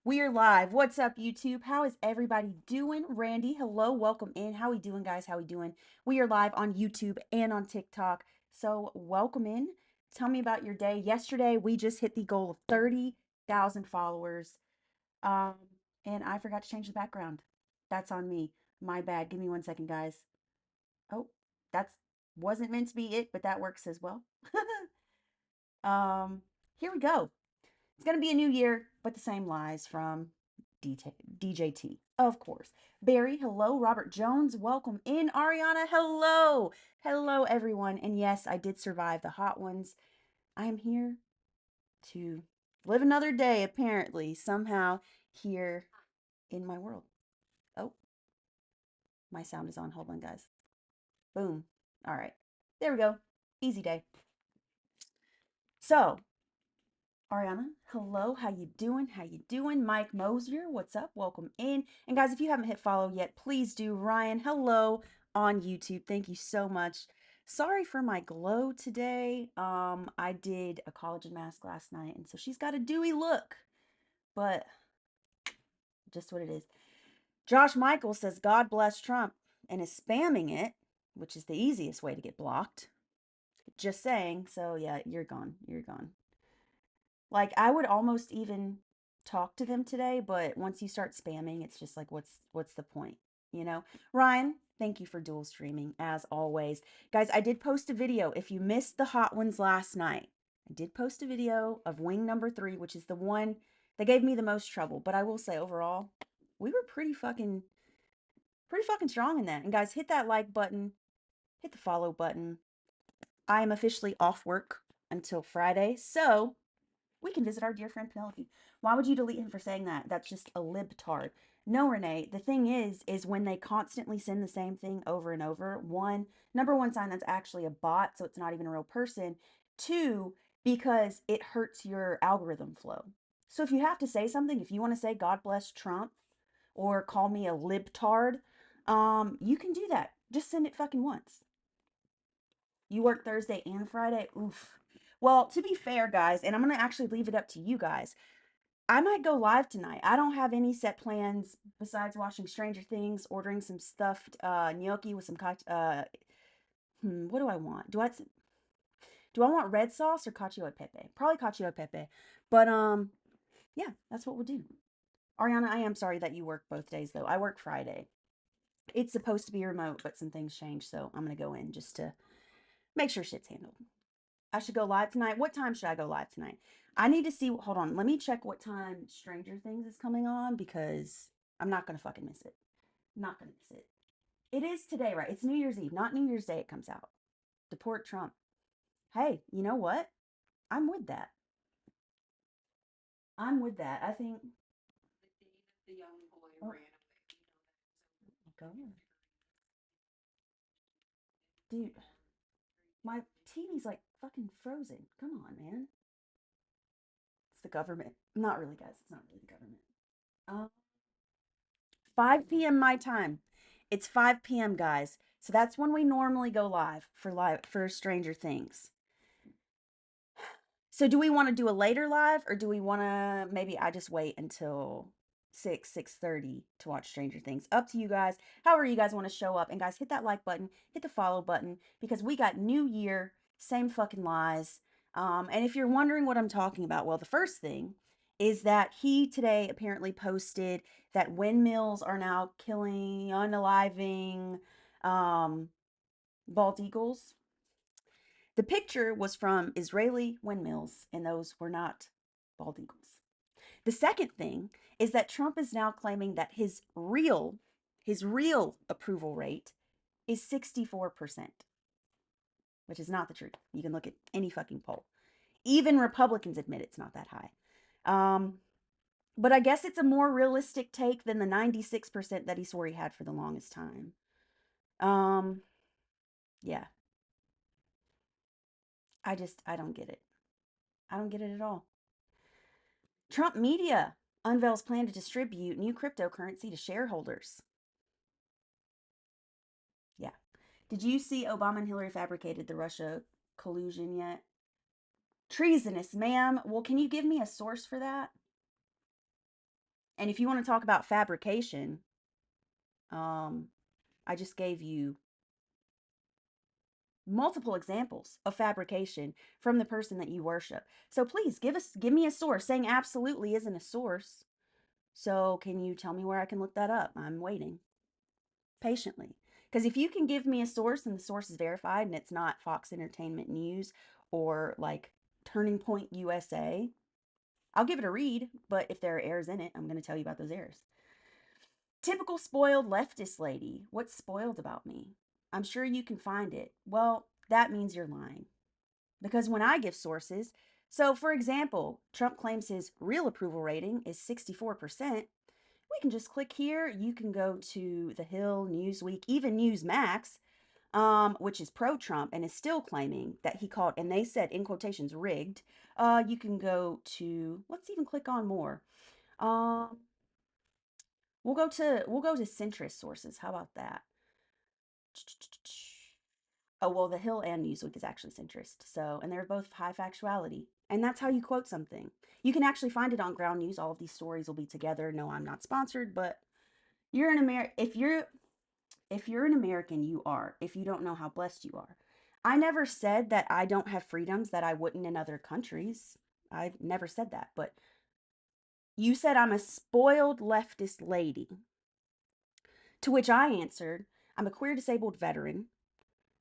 We are live. What's up, YouTube? How is everybody doing? Randy, hello, welcome in. How we doing, guys? How we doing? We are live on YouTube and on TikTok. So welcome in. Tell me about your day. Yesterday, we just hit the goal of 30,000 followers. Um, and I forgot to change the background. That's on me. My bad. Give me 1 second, guys. Oh, that's wasn't meant to be it, but that works as well. um, Here we go. It's going to be a new year, but the same lies from DJT, of course. Barry, hello. Robert Jones, welcome in. Ariana, hello. Hello, everyone. And yes, I did survive the hot ones. I am here to live another day, apparently, somehow here in my world. Oh, my sound is on. Hold on, guys. Boom. All right. There we go. Easy day. So, Ariana, hello, how you doing? How you doing? Mike Mosier, what's up? Welcome in. And guys, if you haven't hit follow yet, please do. Ryan, hello on YouTube. Thank you so much. Sorry for my glow today. I did a collagen mask last night, and so she's got a dewy look, but just what it is. Josh Michael says, God bless Trump, and is spamming it, which is the easiest way to get blocked. Just saying. So yeah, you're gone. You're gone. Like I would almost even talk to them today, but once you start spamming, it's just like what's the point, you know? Ryan, thank you for dual streaming as always. Guys, I did post a video. If you missed the hot ones last night, I did post a video of wing number 3, which is the one that gave me the most trouble, but I will say overall, we were pretty fucking strong in that. And guys, hit that like button, hit the follow button. I am officially off work until Friday. So, we can visit our dear friend Penelope. Why would you delete him for saying that? That's just a libtard. No, Renee, the thing is when they constantly send the same thing over and over, number one sign that's actually a bot, so it's not even a real person. Two, because it hurts your algorithm flow. So if you have to say something, if you want to say God bless Trump or call me a libtard, you can do that. Just send it fucking once. You work Thursday and Friday? Oof. Well, to be fair, guys, and I'm going to actually leave it up to you guys. I might go live tonight. I don't have any set plans besides watching Stranger Things, ordering some stuffed gnocchi with some what do I want? Do I want red sauce or cacio e pepe? Probably cacio e pepe. But yeah, that's what we'll do. Ariana, I am sorry that you work both days though. I work Friday. It's supposed to be remote, but some things changed, so I'm going to go in just to make sure shit's handled. I should go live tonight. What time should I go live tonight? I need to see. Hold on. Let me check what time Stranger Things is coming on because I'm not going to fucking miss it. Not going to miss it. It is today, right? It's New Year's Eve, not New Year's Day it comes out. Deport Trump. Hey, you know what? I'm with that. I'm with that. I think. Oh, go on. Dude, my TV's like fucking frozen. Come on, man. It's the government. Not really, guys. It's not really the government. Um, 5 p.m. my time. It's 5 p.m., guys. So that's when we normally go live for Stranger Things. So do we want to do a later live or do we want to maybe I just wait until 6:30 to watch Stranger Things? Up to you guys. However you guys want to show up. And guys, hit that like button, hit the follow button because we got new year, same fucking lies. And if you're wondering what I'm talking about, well, the first thing is that he today apparently posted that windmills are now killing, unaliving um, bald eagles. The picture was from Israeli windmills, and those were not bald eagles. The second thing is that Trump is now claiming that his real approval rate is 64%, which is not the truth. You can look at any fucking poll. Even Republicans admit it's not that high. Um, but I guess it's a more realistic take than the 96% that he swore he had for the longest time. Um, yeah, I don't get it. I don't get it at all. Trump Media unveils plan to distribute new cryptocurrency to shareholders. Yeah. Did you see Obama and Hillary fabricated the Russia collusion yet? Treasonous, ma'am. Well, can you give me a source for that? And if you want to talk about fabrication, um, I just gave you multiple examples of fabrication from the person that you worship. So please give me a source. Saying absolutely isn't a source. So can you tell me where I can look that up? I'm waiting patiently. Because if you can give me a source and the source is verified and it's not Fox Entertainment News or like Turning Point USA, I'll give it a read. But if there are errors in it, I'm going to tell you about those errors. Typical spoiled leftist lady. What's spoiled about me? I'm sure you can find it. Well, that means you're lying. Because when I give sources, so for example, Trump claims his real approval rating is 64%. We can just click here. You can go to The Hill, Newsweek, even Newsmax, which is pro-Trump and is still claiming that he called, and they said in quotations, rigged. You can go to, let's even click on more. Um, we'll go to centrist sources. How about that? Oh, well, The Hill and Newsweek is actually centrist. So, and they're both high factuality. And that's how you quote something. You can actually find it on Ground News. All of these stories will be together. No, I'm not sponsored, but you're an if you're an American, you are. If you don't know how blessed you are. I never said that I don't have freedoms that I wouldn't in other countries. I've never said that, but you said I'm a spoiled leftist lady. To which I answered, I'm a queer disabled veteran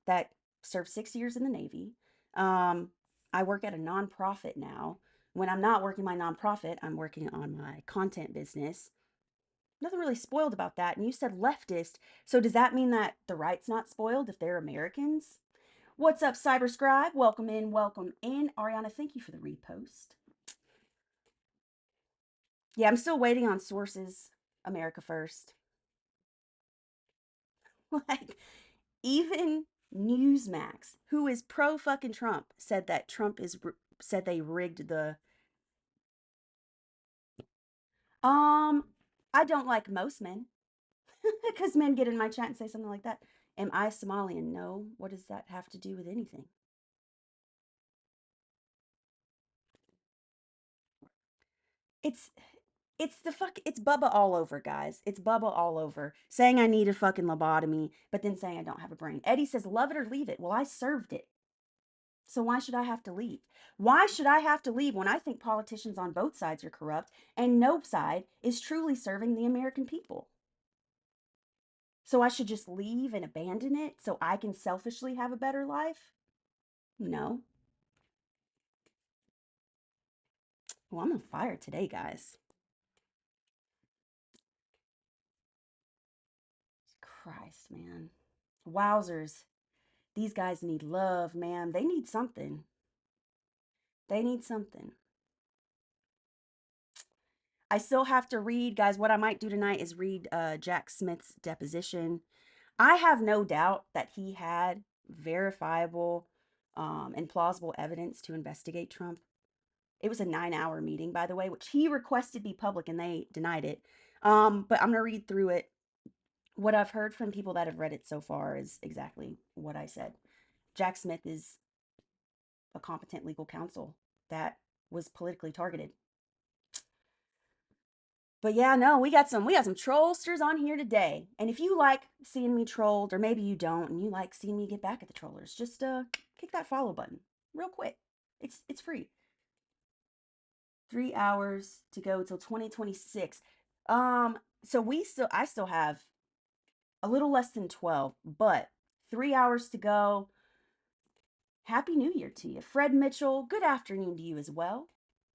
that served 6 years in the Navy. Um, I work at a nonprofit now. When I'm not working my nonprofit, I'm working on my content business. Nothing really spoiled about that. And you said leftist. So does that mean that the right's not spoiled if they're Americans? What's up, Cyberscribe? Welcome in, welcome in. Ariana, thank you for the repost. Yeah, I'm still waiting on sources. America first. Like, even Newsmax, who is pro fucking Trump, said that said they rigged the. Um, I don't like most men because men get in my chat and say something like that. Am I Somalian? No. What does that have to do with anything? It's it's Bubba all over, guys. It's Bubba all over. Saying I need a fucking lobotomy, but then saying I don't have a brain. Eddie says, love it or leave it. Well, I served it. So why should I have to leave? Why should I have to leave when I think politicians on both sides are corrupt and no side is truly serving the American people? So I should just leave and abandon it so I can selfishly have a better life? No. Well, I'm on fire today, guys. Christ, man. Wowzers. These guys need love, man. They need something. They need something. I still have to read, guys. What I might do tonight is read Jack Smith's deposition. I have no doubt that he had verifiable and plausible evidence to investigate Trump. It was a 9-hour meeting, by the way, which he requested be public and they denied it. But I'm going to read through it. What I've heard from people that have read it so far is exactly what I said. Jack Smith is a competent legal counsel that was politically targeted. But yeah, no, we got some trollsters on here today. And if you like seeing me trolled, or maybe you don't, and you like seeing me get back at the trollers, just kick that follow button real quick. It's free. 3 hours to go till 2026. So I still have a little less than 12, but 3 hours to go. Happy New Year to you. Fred Mitchell, good afternoon to you as well.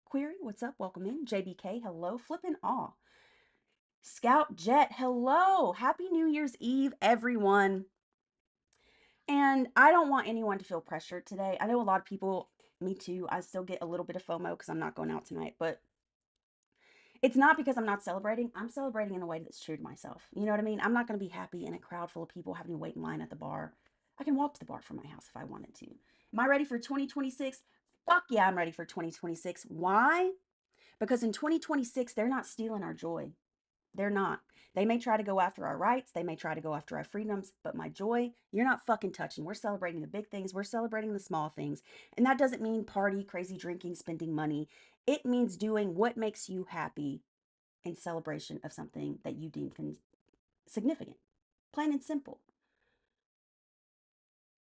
Query, what's up? Welcome in. JBK, hello. Flippin' awe. Scout Jet, hello. Happy New Year's Eve, everyone. And I don't want anyone to feel pressured today. I know a lot of people, me too, I still get a little bit of FOMO because I'm not going out tonight, but it's not because I'm not celebrating. I'm celebrating in a way that's true to myself. You know what I mean? I'm not going to be happy in a crowd full of people having to wait in line at the bar. I can walk to the bar from my house if I wanted to. Am I ready for 2026? Fuck yeah, I'm ready for 2026. Why? Because in 2026, they're not stealing our joy. They're not. They may try to go after our rights. They may try to go after our freedoms, but my joy, you're not fucking touching. We're celebrating the big things. We're celebrating the small things. And that doesn't mean party, crazy drinking, spending money. It means doing what makes you happy in celebration of something that you deem significant. Plain and simple.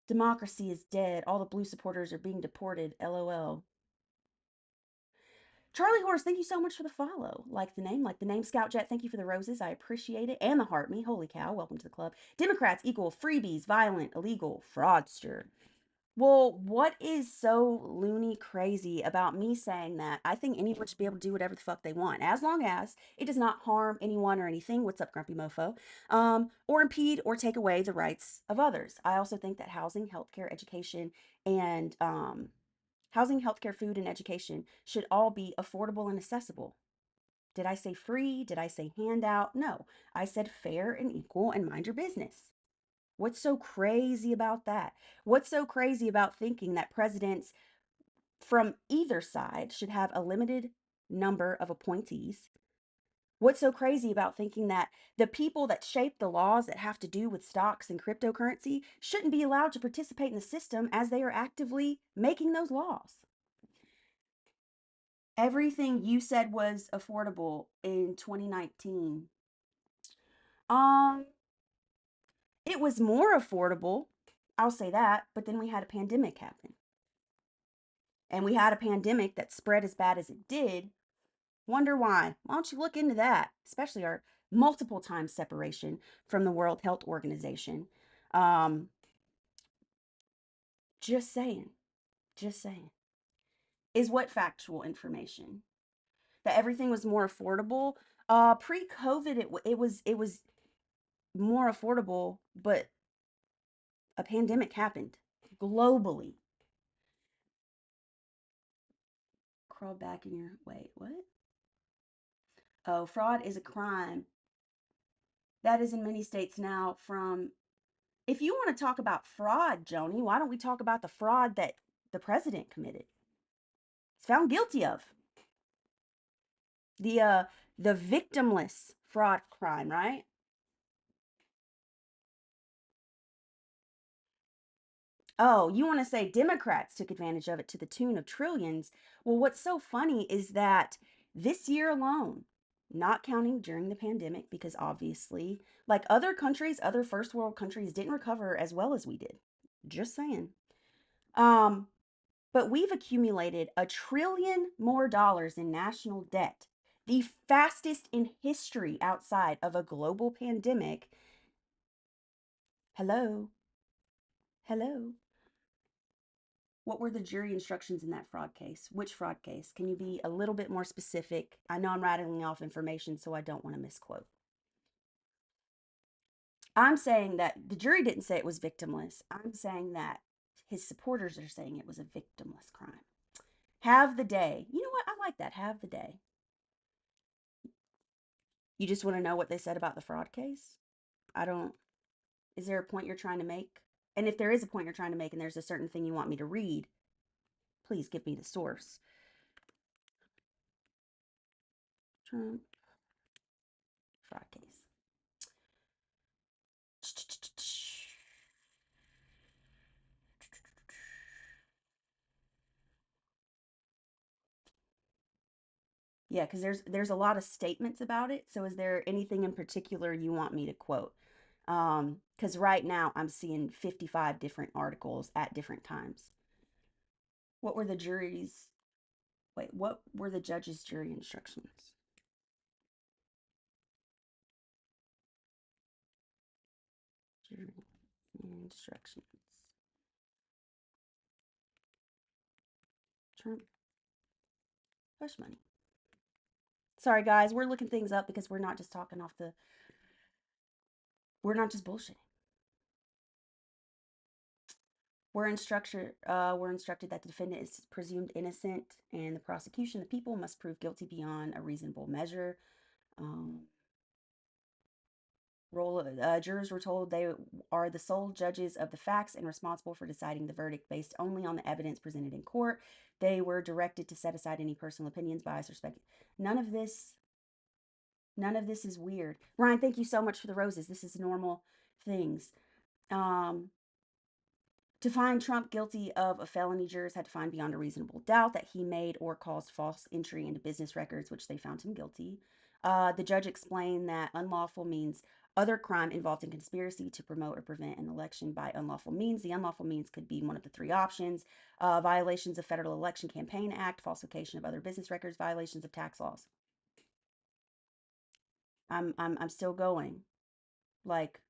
Democracy is dead. All the blue supporters are being deported. LOL. Charlie Horse, thank you so much for the follow. Like the name. Scout Jet, thank you for the roses. I appreciate it. And the heart me. Holy cow, welcome to the club. Democrats equal freebies, violent, illegal, fraudster. Well, what is so loony crazy about me saying that? I think anyone should be able to do whatever the fuck they want, as long as it does not harm anyone or anything. What's up, grumpy mofo? Or impede or take away the rights of others. I also think that housing, healthcare, education, and housing, healthcare, food, and education should all be affordable and accessible. Did I say free? Did I say handout? No, I said fair and equal and mind your business. What's so crazy about that? What's so crazy about thinking that presidents from either side should have a limited number of appointees? What's so crazy about thinking that the people that shape the laws that have to do with stocks and cryptocurrency shouldn't be allowed to participate in the system as they are actively making those laws? Everything you said was affordable in 2019. Um, it was more affordable, I'll say that, but then we had a pandemic happen. And we had a pandemic that spread as bad as it did. Wonder why? Why don't you look into that? Especially our multiple times separation from the World Health Organization. Um, just saying, just saying. Is what factual information? That everything was more affordable. Pre-COVID, it was more affordable, but a pandemic happened globally. Crawl back in your wait, what? Oh, fraud is a crime. That is in many states now from if you want to talk about fraud, Joni, why don't we talk about the fraud that the president committed? He's found guilty of. The uh the victimless fraud crime, right? Oh, you want to say Democrats took advantage of it to the tune of trillions. Well, what's so funny is that this year alone, not counting during the pandemic, because obviously, like other countries, other first world countries didn't recover as well as we did. Just saying. Um, but we've accumulated a trillion more dollars in national debt, the fastest in history outside of a global pandemic. Hello, hello. What were the jury instructions in that fraud case? Which fraud case? Can you be a little bit more specific? I know I'm rattling off information, so I don't want to misquote. I'm saying that the jury didn't say it was victimless. I'm saying that his supporters are saying it was a victimless crime. Have the day. You know what? I like that. Have the day. You just want to know what they said about the fraud case? I don't. Is there a point you're trying to make? And if there is a point you're trying to make and there's a certain thing you want me to read, please give me the source. Trump fraud case. Yeah, because there's a lot of statements about it. So is there anything in particular you want me to quote? Because right now I'm seeing 55 different articles at different times. What were the jury's wait, what were the judge's jury instructions? Jury instructions. Trump hush money. Sorry guys, we're looking things up because we're not just talking off the we're not just bullshitting. We're instructed that the defendant is presumed innocent and the prosecution, the people, must prove guilty beyond a reasonable measure. Um, Jurors were told they are the sole judges of the facts and responsible for deciding the verdict based only on the evidence presented in court. They were directed to set aside any personal opinions, bias, or spec. None of this, none of this is weird. Ryan, thank you so much for the roses. This is normal things. Um, To find Trump guilty of a felony, jurors had to find beyond a reasonable doubt that he made or caused false entry into business records, which they found him guilty. The judge explained that unlawful means other crime involved in conspiracy to promote or prevent an election by unlawful means. The unlawful means could be one of the three options: violations of Federal Election Campaign Act, falsification of other business records, violations of tax laws. I'm still going. Like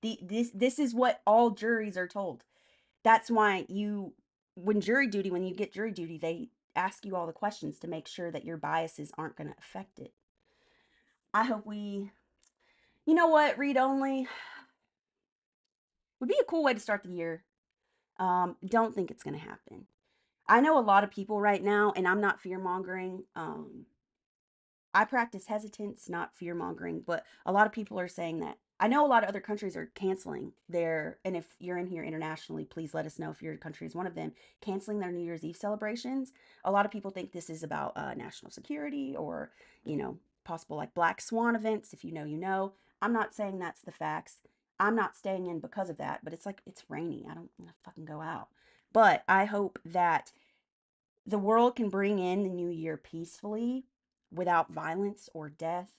this is what all juries are told. That's why when you get jury duty, they ask you all the questions to make sure that your biases aren't going to affect it. I hope you know what, read only would be a cool way to start the year. Don't think it's going to happen. I know a lot of people right now, and I'm not fear mongering. I practice hesitance, not fear mongering, but a lot of people are saying that. I know a lot of other countries are canceling their, and if you're in here internationally, please let us know if your country is one of them, canceling their New Year's Eve celebrations. A lot of people think this is about national security or, possible like black swan events. If you know, you know. I'm not saying that's the facts. I'm not staying in because of that, but it's like, it's rainy. I don't want to fucking go out. But I hope that the world can bring in the new year peacefully without violence or death.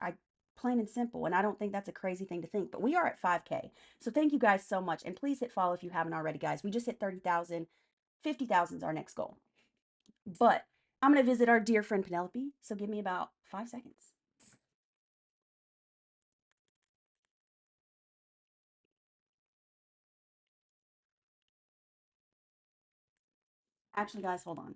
I Plain and simple. And I don't think that's a crazy thing to think, but we are at 5K. So thank you guys so much. And please hit follow if you haven't already, guys. We just hit 30,000. 50,000 is our next goal. But I'm going to visit our dear friend Penelope. So give me about 5 seconds. Actually, guys, hold on.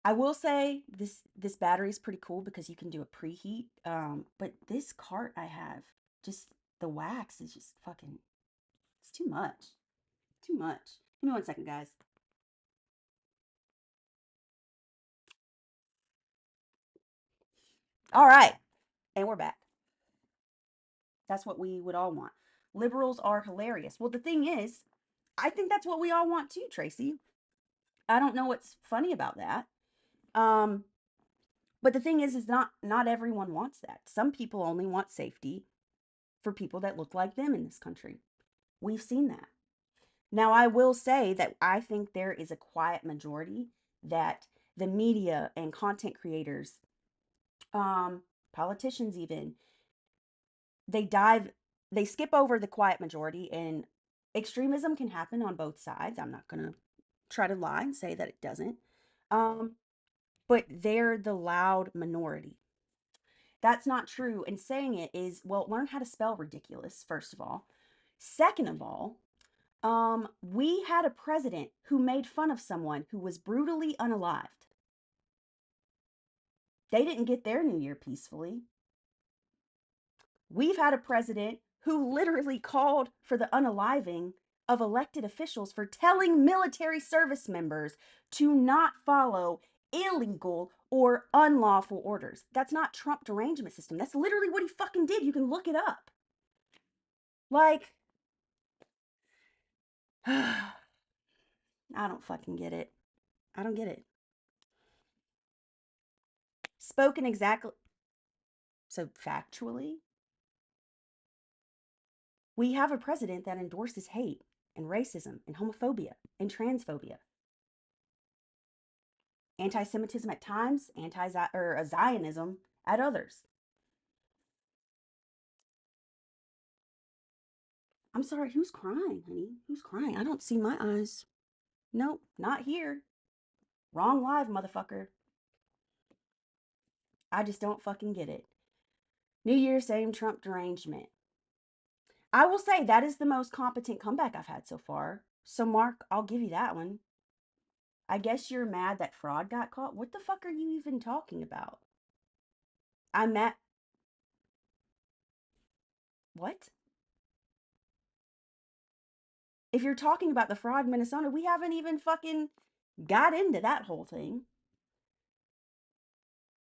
I will say this battery is pretty cool because you can do a preheat. But this cart I have, just the wax is just fucking, it's too much. Too much. Give me 1 second, guys. All right. And we're back. That's what we would all want. Liberals are hilarious. Well, the thing is, I think that's what we all want too, Tracy. I don't know what's funny about that. Um, but the thing is not everyone wants that. Some people only want safety for people that look like them in this country. We've seen that. Now, I will say that I think there is a quiet majority that the media and content creators, politicians even, they dive they skip over the quiet majority, and extremism can happen on both sides. I'm not going to try to lie and say that it doesn't. Um but they're the loud minority. That's not true. And saying it is, well, learn how to spell ridiculous first of all. Second of all, we had a president who made fun of someone who was brutally unalived. They didn't get their new year peacefully. We've had a president who literally called for the unaliving of elected officials for telling military service members to not follow illegal or unlawful orders. That's not Trump derangement system. That's literally what he fucking did. You can look it up. Like, I don't fucking get it. I don't get it. Spoken exactly. So, factually, we have a president that endorses hate and racism and homophobia and transphobia, anti-Semitism at times, Zionism at others. I'm sorry, who's crying, honey? Who's crying? I don't see my eyes. Nope, not here. Wrong live, motherfucker. I just don't fucking get it. New Year, same Trump derangement. I will say that is the most competent comeback I've had so far. So, Mark, I'll give you that one. I guess you're mad that fraud got caught. What the fuck are you even talking about? I'm mad. What? If you're talking about the fraud in Minnesota, we haven't even fucking got into that whole thing.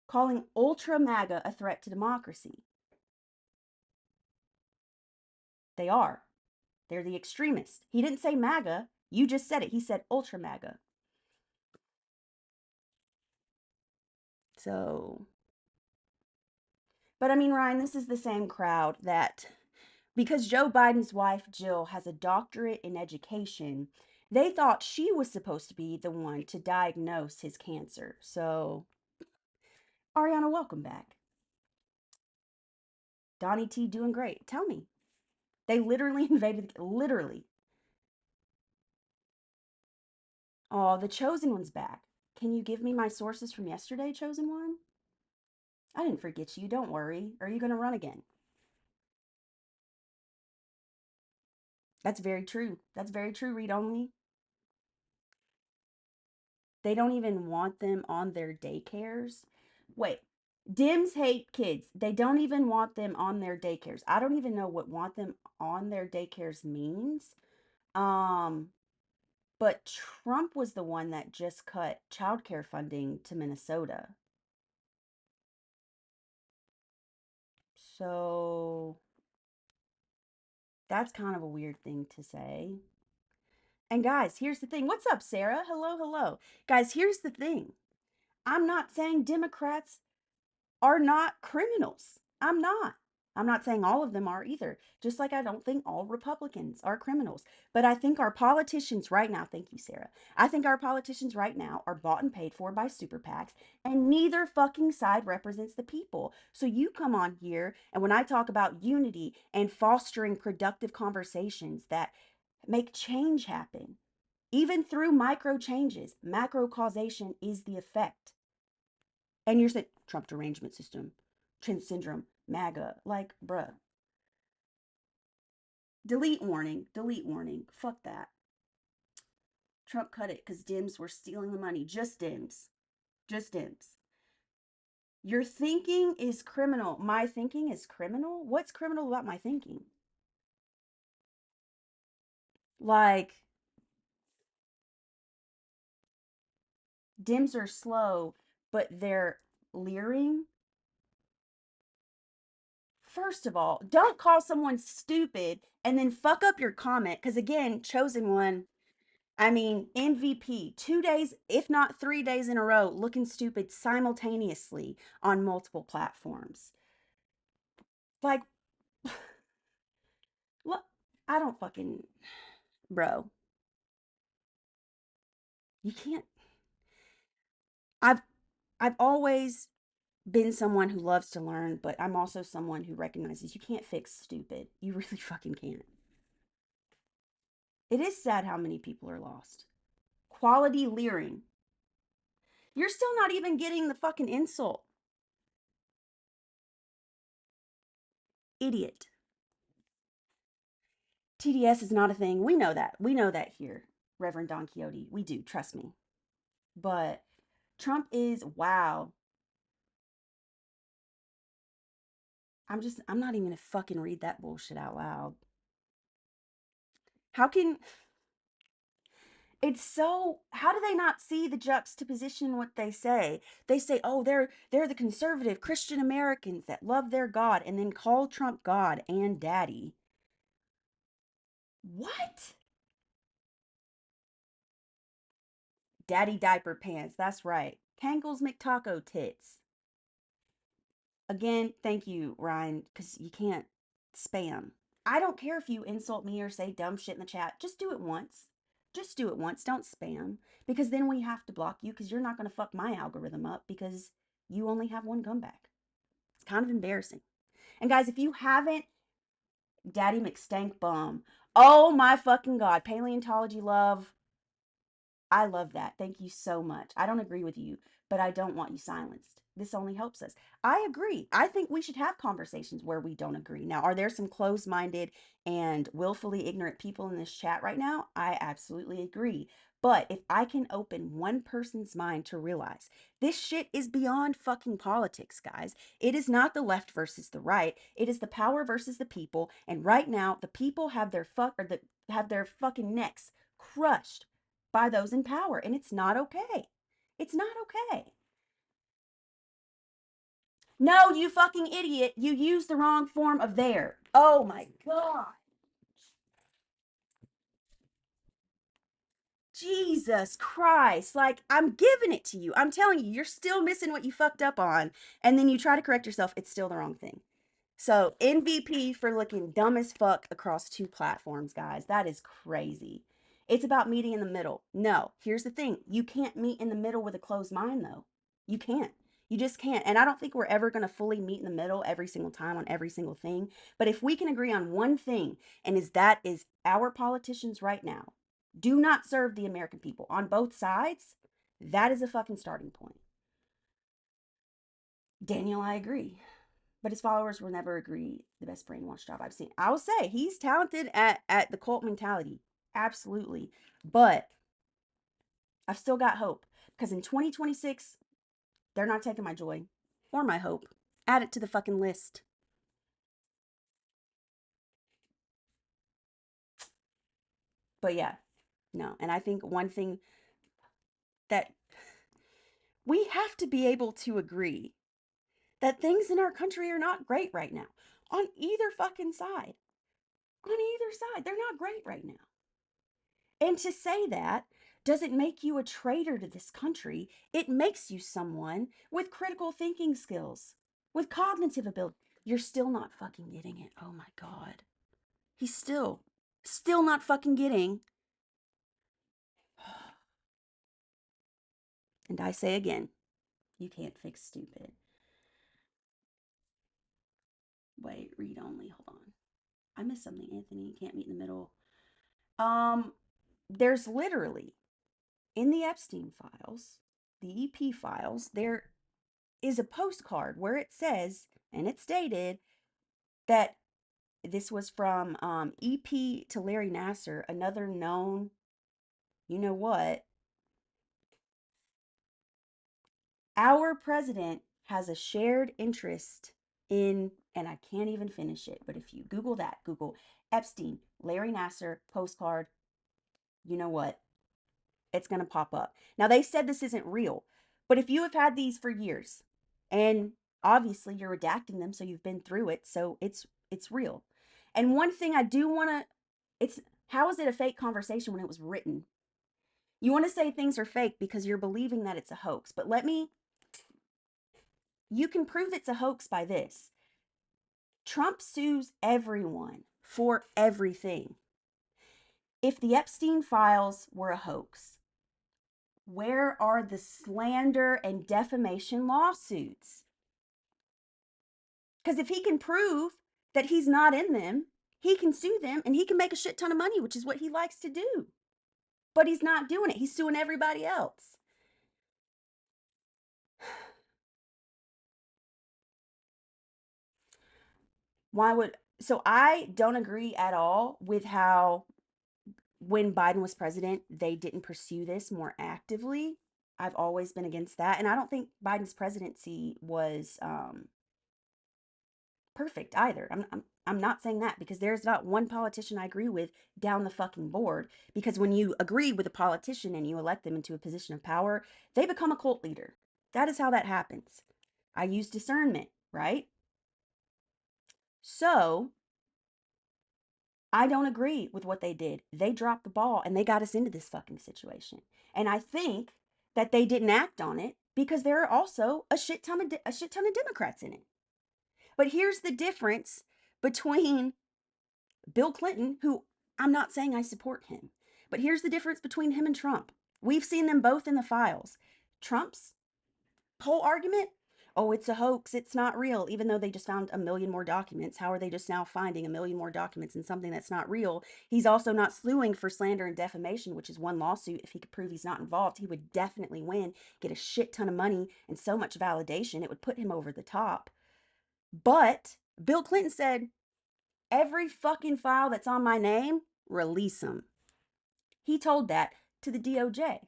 Calling ultra MAGA a threat to democracy. They are. They're the extremists. He didn't say MAGA. You just said it. He said ultra MAGA. So, but I mean, Ryan, this is the same crowd that, because Joe Biden's wife, Jill, has a doctorate in education, they thought she was supposed to be the one to diagnose his cancer. So, Ariana, welcome back. Donnie T doing great. Tell me. They literally invaded, literally. Oh, the Chosen One's back. Can you give me my sources from yesterday, Chosen One? I didn't forget you. Don't worry. Are you going to run again? That's very true. That's very true, read only. They don't even want them on their daycares. Wait, Dims hate kids. They don't even want them on their daycares. I don't even know what want them on their daycares means. Um, but Trump was the one that just cut childcare funding to Minnesota. So that's kind of a weird thing to say. And guys, here's the thing. What's up, Sarah? Hello, hello. Guys, here's the thing. I'm not saying Democrats are not criminals. I'm not. I'm not saying all of them are either. Just like I don't think all Republicans are criminals. But I think our politicians right now, thank you, Sarah. I think our politicians right now are bought and paid for by super PACs, and neither fucking side represents the people. So you come on here, and when I talk about unity and fostering productive conversations that make change happen, even through micro changes, macro causation is the effect. And you're saying Trump derangement system, Trent syndrome, MAGA. Like, bruh. Delete warning. Delete warning. Fuck that. Trump cut it because Dems were stealing the money. Just Dems. Just Dems. Your thinking is criminal. My thinking is criminal? What's criminal about my thinking? Like, Dems are slow, but they're leering. First of all, don't call someone stupid and then fuck up your comment. Because again, chosen one, I mean, MVP, 2 days, if not 3 days in a row, looking stupid simultaneously on multiple platforms. Like, look, I don't fucking, bro, you can't. I've, I've always been someone who loves to learn, but I'm also someone who recognizes you can't fix stupid. You really fucking can't. It is sad how many people are lost. Quality leering. You're still not even getting the fucking insult. Idiot. TDS is not a thing. We know that. We know that here, Reverend Don Quixote. We do, trust me. But Trump is, wow. I'm not even gonna fucking read that bullshit out loud. How can, it's so, how do they not see the juxtaposition in what they say? They say, oh, they're the conservative Christian Americans that love their God and then call Trump God and daddy. What? Daddy diaper pants, that's right. Kangles McTaco tits. Again, thank you, Ryan, because you can't spam. I don't care if you insult me or say dumb shit in the chat. Just do it once. Just do it once. Don't spam. Because then we have to block you because you're not going to fuck my algorithm up because you only have one comeback. It's kind of embarrassing. And guys, if you haven't, Daddy McStank Bum. Oh my fucking God. Paleontology love. I love that. Thank you so much. I don't agree with you, but I don't want you silenced. This only helps us. I agree. I think we should have conversations where we don't agree. Now, are there some closed minded and willfully ignorant people in this chat right now? I absolutely agree. But if I can open one person's mind to realize this shit is beyond fucking politics, guys. It is not the left versus the right. It is the power versus the people. And right now, the people have have their fucking necks crushed by those in power. And it's not okay. It's not okay. No, you fucking idiot. You used the wrong form of there. Oh my God. Jesus Christ. Like, I'm giving it to you. I'm telling you, you're still missing what you fucked up on. And then you try to correct yourself. It's still the wrong thing. So, MVP for looking dumb as fuck across two platforms, guys. That is crazy. It's about meeting in the middle. No, here's the thing. You can't meet in the middle with a closed mind, though. You can't. You just can't. And I don't think we're ever going to fully meet in the middle every single time on every single thing. But if we can agree on one thing, and that is our politicians right now do not serve the American people on both sides, that is a fucking starting point. Daniel, I agree. But his followers will never agree the best brainwash job I've seen. I will say he's talented at the cult mentality. Absolutely. But I've still got hope because in 2026, they're not taking my joy or my hope. Add it to the fucking list. But yeah, no. And I think one thing that we have to be able to agree that things in our country are not great right now. On either fucking side. On either side. They're not great right now. And to say that doesn't make you a traitor to this country. It makes you someone with critical thinking skills, with cognitive ability. You're still not fucking getting it. Oh my God. He's still not fucking getting. And I say again, you can't fix stupid. Wait, read only. Hold on. I missed something, Anthony. You can't meet in the middle. Um, there's literally in the Epstein files, the EP files, there is a postcard where it says, and it's dated, that this was from EP to Larry Nasser, another known, you know what, our president has a shared interest in, and I can't even finish it, but if you Google that, Google Epstein, Larry Nasser, postcard, you know what, it's going to pop up. Now, they said this isn't real, but if you have had these for years, and obviously you're redacting them, so you've been through it, so it's real. And one thing I do want to, it's, how is it a fake conversation when it was written? You want to say things are fake because you're believing that it's a hoax, but you can prove it's a hoax by this. Trump sues everyone for everything. If the Epstein files were a hoax, where are the slander and defamation lawsuits? Because if he can prove that he's not in them, he can sue them and he can make a shit ton of money, which is what he likes to do. But he's not doing it. He's suing everybody else. Why would, so I don't agree at all with how when Biden was president, they didn't pursue this more actively. I've always been against that. And I don't think Biden's presidency was perfect either. I'm not saying that because there's not one politician I agree with down the fucking board. Because when you agree with a politician and you elect them into a position of power, they become a cult leader. That is how that happens. I use discernment, right? So I don't agree with what they did. They dropped the ball and they got us into this fucking situation. And I think that they didn't act on it because there are also a shit ton of Democrats in it. But here's the difference between Bill Clinton, who I'm not saying I support him, but here's the difference between him and Trump. We've seen them both in the files. Trump's whole argument, oh, it's a hoax, it's not real, even though they just found a million more documents. How are they just now finding a million more documents in something that's not real? He's also not suing for slander and defamation, which is one lawsuit. If he could prove he's not involved, he would definitely win, get a shit ton of money and so much validation. It would put him over the top. But Bill Clinton said, every fucking file that's on my name, release them. He told that to the DOJ.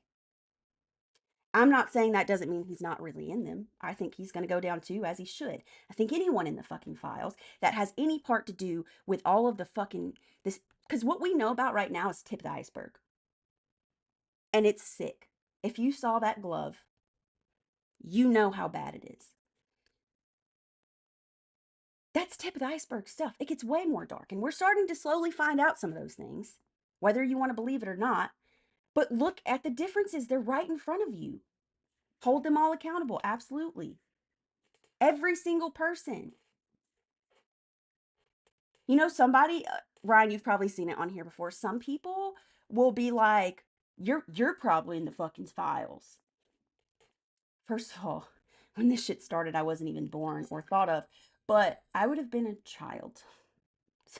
I'm not saying that doesn't mean he's not really in them. I think he's going to go down too, as he should. I think anyone in the fucking files that has any part to do with all of the fucking this, because what we know about right now is tip of the iceberg. And it's sick. If you saw that glove, you know how bad it is. That's tip of the iceberg stuff. It gets way more dark. And we're starting to slowly find out some of those things, whether you want to believe it or not. But look at the differences. They're right in front of you. Hold them all accountable. Absolutely. Every single person. You know, somebody, Ryan, you've probably seen it on here before. Some people will be like, you're probably in the fucking files. First of all, When this shit started, I wasn't even born or thought of, but I would have been a child.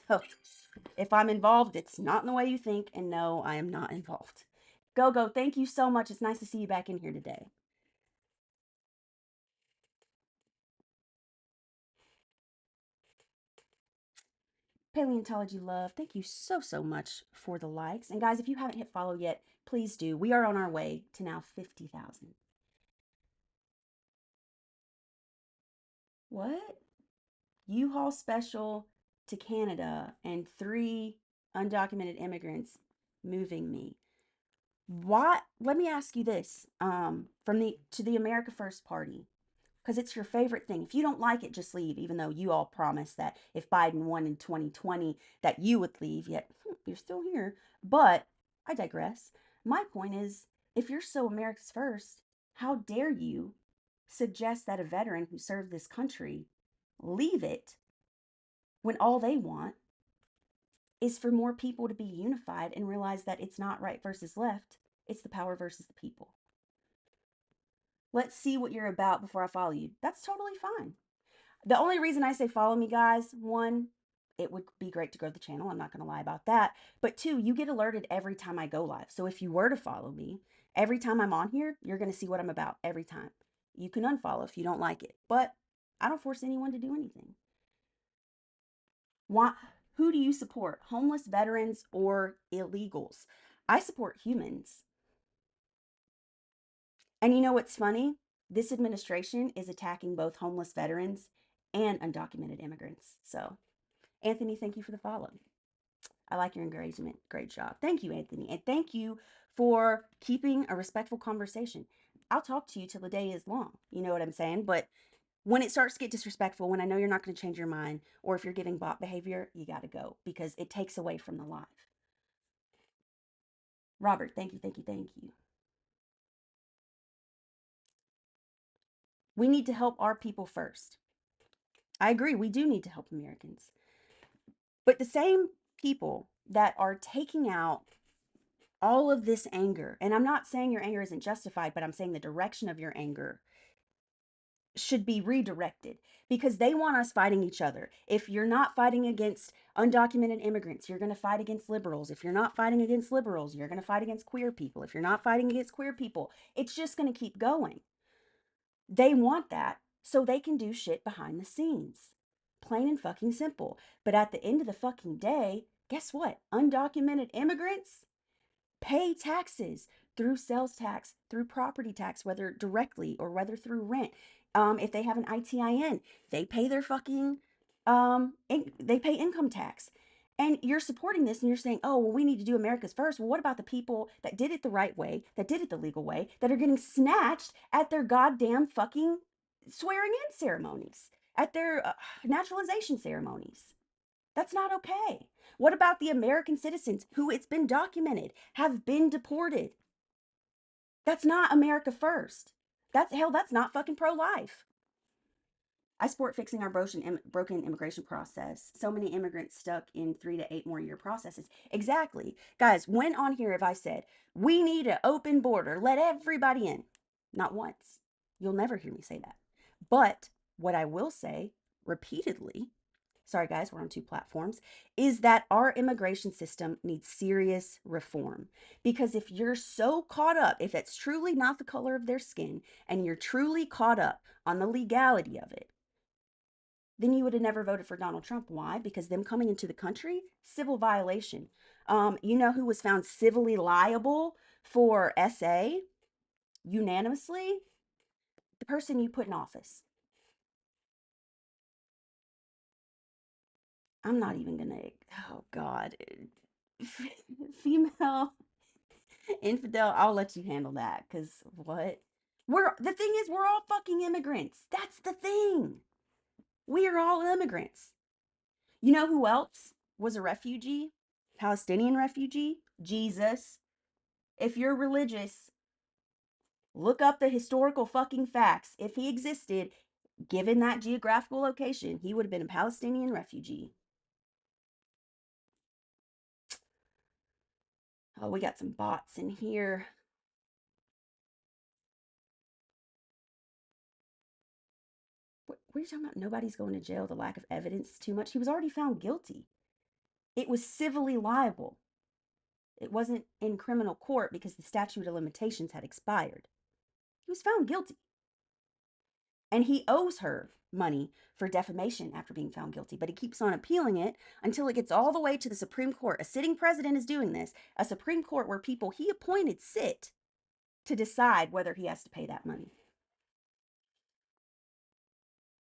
So if I'm involved, it's not in the way you think. And no, I am not involved. Go, go. Thank you so much. It's nice to see you back in here today. Paleontology Love, thank you so, so much for the likes. And guys, if you haven't hit follow yet, please do. We are on our way to now 50,000. What? U-Haul special to Canada and 3 undocumented immigrants moving me. What? Let me ask you this. From the to the America First Party, because it's your favorite thing. If you don't like it, just leave, even though you all promised that if Biden won in 2020 that you would leave, yet you're still here. But I digress. My point is, if you're so America's first, how dare you suggest that a veteran who served this country leave it when all they want is for more people to be unified and realize that it's not right versus left, it's the power versus the people. Let's see what you're about before I follow you. That's totally fine. The only reason I say follow me, guys, one, it would be great to grow the channel. I'm not going to lie about that. But two, you get alerted every time I go live. So if you were to follow me, every time I'm on here, you're going to see what I'm about every time. You can unfollow if you don't like it, but I don't force anyone to do anything. Why, who do you support? Homeless veterans or illegals? I support humans. And you know what's funny? This administration is attacking both homeless veterans and undocumented immigrants. So, Anthony, thank you for the follow. I like your engagement. Great job. Thank you, Anthony. And thank you for keeping a respectful conversation. I'll talk to you till the day is long. You know what I'm saying? But when it starts to get disrespectful, when I know you're not going to change your mind, or if you're giving bot behavior, you got to go because it takes away from the live. Robert, thank you, thank you, thank you. We need to help our people first. I agree. We do need to help Americans. But the same people that are taking out all of this anger, and I'm not saying your anger isn't justified, but I'm saying the direction of your anger should be redirected because they want us fighting each other. If you're not fighting against undocumented immigrants, you're going to fight against liberals. If you're not fighting against liberals, you're going to fight against queer people. If you're not fighting against queer people, it's just going to keep going. They want that so they can do shit behind the scenes. Plain and fucking simple. But at the end of the fucking day, guess what? Undocumented immigrants pay taxes through sales tax, through property tax, whether directly or whether through rent. If they have an ITIN, they pay their fucking they pay income tax. And you're supporting this and you're saying, oh, well, we need to do America's first. Well, what about the people that did it the right way, that did it the legal way, that are getting snatched at their goddamn fucking swearing in ceremonies, at their naturalization ceremonies? That's not okay. What about the American citizens who, it's been documented, have been deported? That's not America first. That's hell, that's not fucking pro life. I support fixing our broken immigration process. So many immigrants stuck in 3 to 8 more year processes. Exactly. Guys, when on here have I said, we need an open border, let everybody in? Not once. You'll never hear me say that. But what I will say repeatedly, sorry guys, we're on 2 platforms, is that our immigration system needs serious reform. Because if you're so caught up, if it's truly not the color of their skin, and you're truly caught up on the legality of it, then you would have never voted for Donald Trump. Why? Because them coming into the country, civil violation. You know who was found civilly liable for SA unanimously? The person you put in office. I'm not even gonna, oh God. Female infidel, I'll let you handle that. Cause what? The thing is, we're all fucking immigrants. That's the thing. We are all immigrants. You know who else was a refugee? Palestinian refugee? Jesus. If you're religious, look up the historical fucking facts. If he existed, given that geographical location, he would have been a Palestinian refugee. Oh, we got some bots in here. What are you talking about? Nobody's going to jail. The lack of evidence is too much. He was already found guilty. It was civilly liable. It wasn't in criminal court because the statute of limitations had expired. He was found guilty. And he owes her money for defamation after being found guilty, but he keeps on appealing it until it gets all the way to the Supreme Court. A sitting president is doing this, a Supreme Court where people he appointed sit to decide whether he has to pay that money.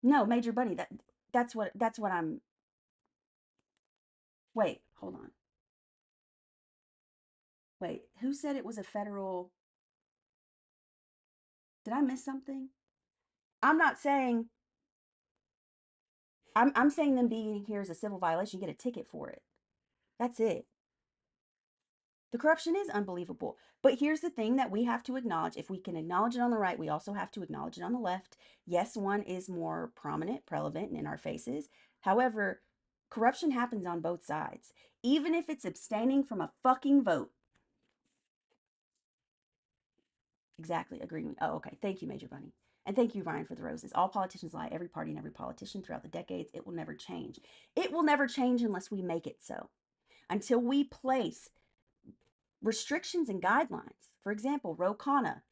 No, Major Bunny, that's what I'm. Wait, hold on. Wait, who said it was a federal? Did I miss something? I'm not saying. I'm saying them being here is a civil violation. You get a ticket for it. That's it. The corruption is unbelievable. But here's the thing that we have to acknowledge. If we can acknowledge it on the right, we also have to acknowledge it on the left. Yes, one is more prominent, prevalent, and in our faces. However, corruption happens on both sides. Even if it's abstaining from a fucking vote. Exactly. Agreement. Oh, okay. Thank you, Major Bunny. And thank you, Ryan, for the roses. All politicians lie, every party and every politician throughout the decades. It will never change. It will never change unless we make it so. Until we place restrictions and guidelines. For example, Ro Khanna,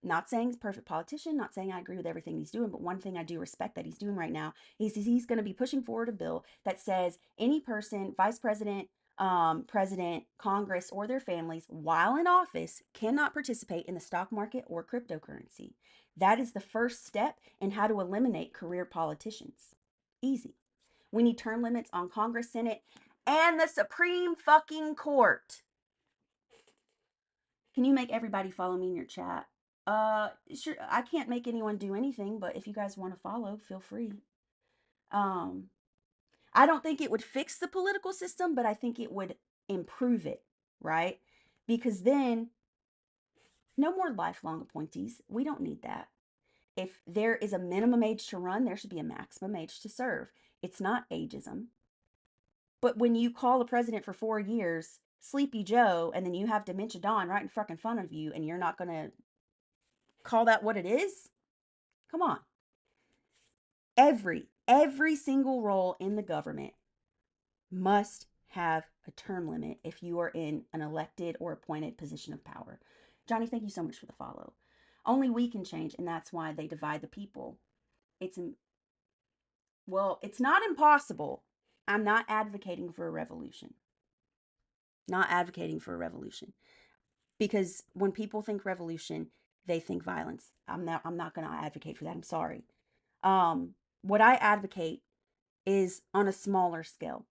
not saying he's a perfect politician, not saying I agree with everything he's doing, but one thing I do respect that he's doing right now is he's going to be pushing forward a bill that says any person, vice president, president, Congress, or their families, while in office, cannot participate in the stock market or cryptocurrency. That is the first step in how to eliminate career politicians. Easy. We need term limits on Congress, Senate, and the Supreme fucking Court. Can you make everybody follow me in your chat? Sure. I can't make anyone do anything, but if you guys want to follow, feel free. Um, I don't think it would fix the political system, but I think it would improve it, right? Because then no more lifelong appointees. We don't need that. If there is a minimum age to run, there should be a maximum age to serve. It's not ageism. But when you call a president for 4 years, Sleepy Joe, and then you have Dementia Don right in fucking front of you, and you're not going to call that what it is? Come on. Every single role in the government must have a term limit if you are in an elected or appointed position of power. Johnny, thank you so much for the follow. Only we can change, and that's why they divide the people. It's well, it's not impossible. I'm not advocating for a revolution. Not advocating for a revolution. Because when people think revolution, they think violence. I'm not going to advocate for that. I'm sorry. What I advocate is on a smaller scale.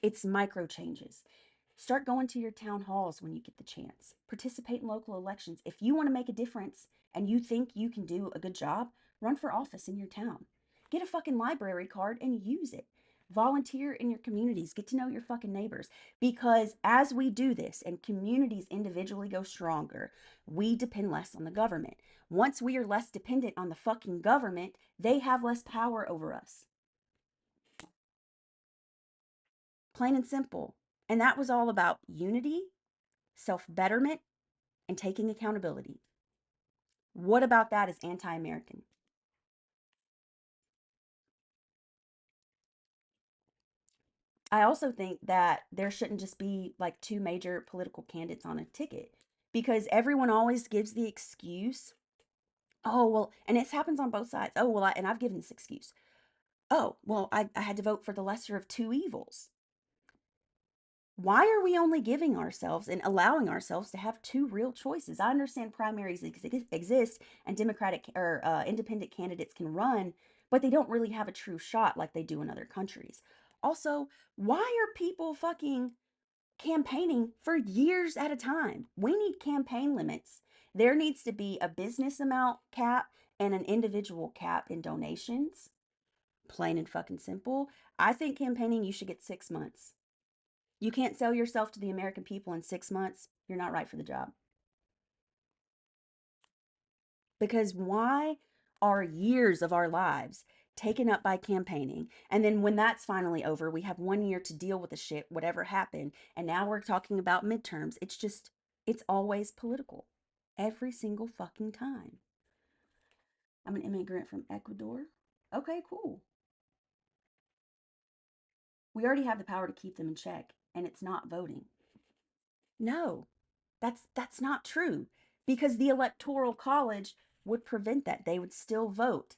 It's micro changes. Start going to your town halls when you get the chance. Participate in local elections. If you want to make a difference and you think you can do a good job, run for office in your town. Get a fucking library card and use it. Volunteer in your communities. Get to know your fucking neighbors. Because as we do this and communities individually go stronger, we depend less on the government. Once we are less dependent on the fucking government, they have less power over us. Plain and simple. And that was all about unity, self betterment, and taking accountability. What about that is anti American? I also think that there shouldn't just be like two major political candidates on a ticket because everyone always gives the excuse. Oh, well, and it happens on both sides. Oh, well, and I've given this excuse. Oh, well, I had to vote for the lesser of two evils. Why are we only giving ourselves and allowing ourselves to have two real choices? I understand primaries exist and Democratic or independent candidates can run, but they don't really have a true shot like they do in other countries. Also, why are people fucking campaigning for years at a time? We need campaign limits. There needs to be a business amount cap and an individual cap in donations. Plain and fucking simple. I think campaigning, you should get 6 months. You can't sell yourself to the American people in 6 months. You're not right for the job. Because why are years of our lives taken up by campaigning? And then when that's finally over, we have 1 year to deal with the shit, whatever happened. And now we're talking about midterms. It's always political. Every single fucking time. I'm an immigrant from Ecuador. Okay, cool. We already have the power to keep them in check, and it's not voting. No, that's not true because the Electoral College would prevent that. They would still vote.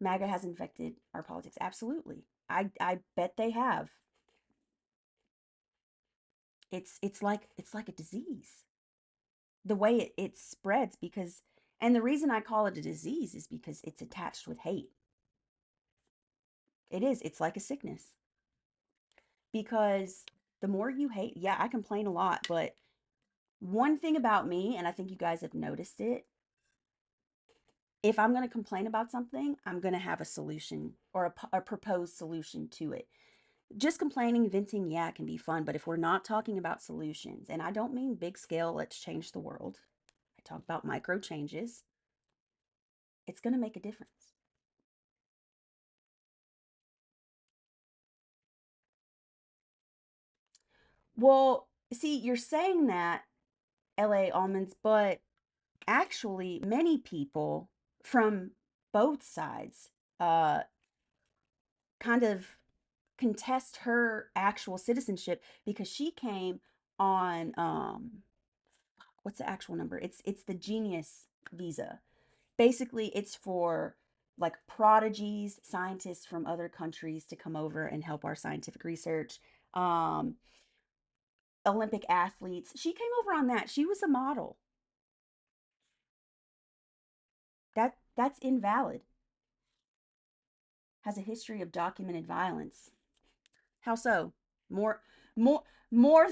MAGA has infected our politics. Absolutely. I bet they have. It's like a disease. The way it spreads because and the reason I call it a disease is because it's attached with hate. It is. It's like a sickness. Because the more you hate, yeah, I complain a lot, but one thing about me, and I think you guys have noticed it, if I'm going to complain about something, I'm going to have a solution or a proposed solution to it. Just complaining, venting, yeah, it can be fun, but if we're not talking about solutions, and I don't mean big scale, let's change the world, I talk about micro changes, it's going to make a difference. Well, see, you're saying that, LA almonds, but actually, many people from both sides uh, kind of contest her actual citizenship because she came on what's the actual number? It's the Genius visa. Basically, it's for like prodigies, scientists from other countries to come over and help our scientific research. Um, Olympic athletes. She came over on that. She was a model. That's invalid. Has a history of documented violence. How so? More, more, more,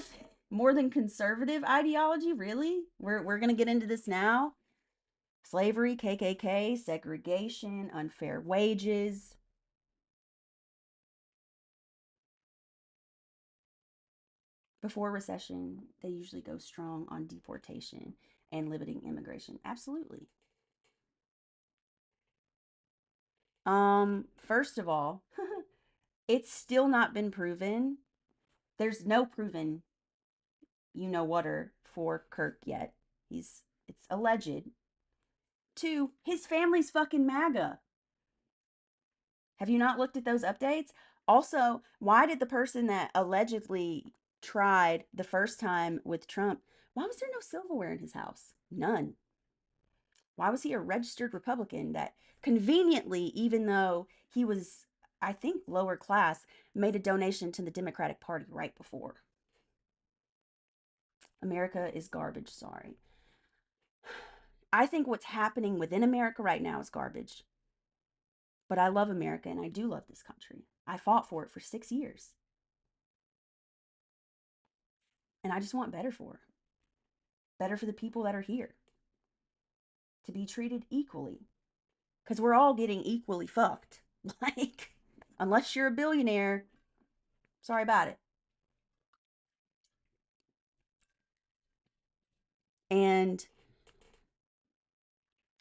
more than conservative ideology? Really? We're gonna get into this now? Slavery, KKK, segregation, unfair wages. Before recession, they usually go strong on deportation and limiting immigration. Absolutely. First of all, it's still not been proven. There's no proven you know whatter for Kirk yet. It's alleged. Two, his family's fucking MAGA. Have you not looked at those updates? Also, why did the person that allegedly tried the first time with Trump, why was there no silverware in his house? None. Why was he a registered Republican that conveniently, even though he was, I think, lower class, made a donation to the Democratic Party right before? America is garbage, sorry. I think what's happening within America right now is garbage. But I love America and I do love this country. I fought for it for 6 years. And I just want better for her. Better for the people that are here. To be treated equally. Because we're all getting equally fucked. Like, unless you're a billionaire, sorry about it. And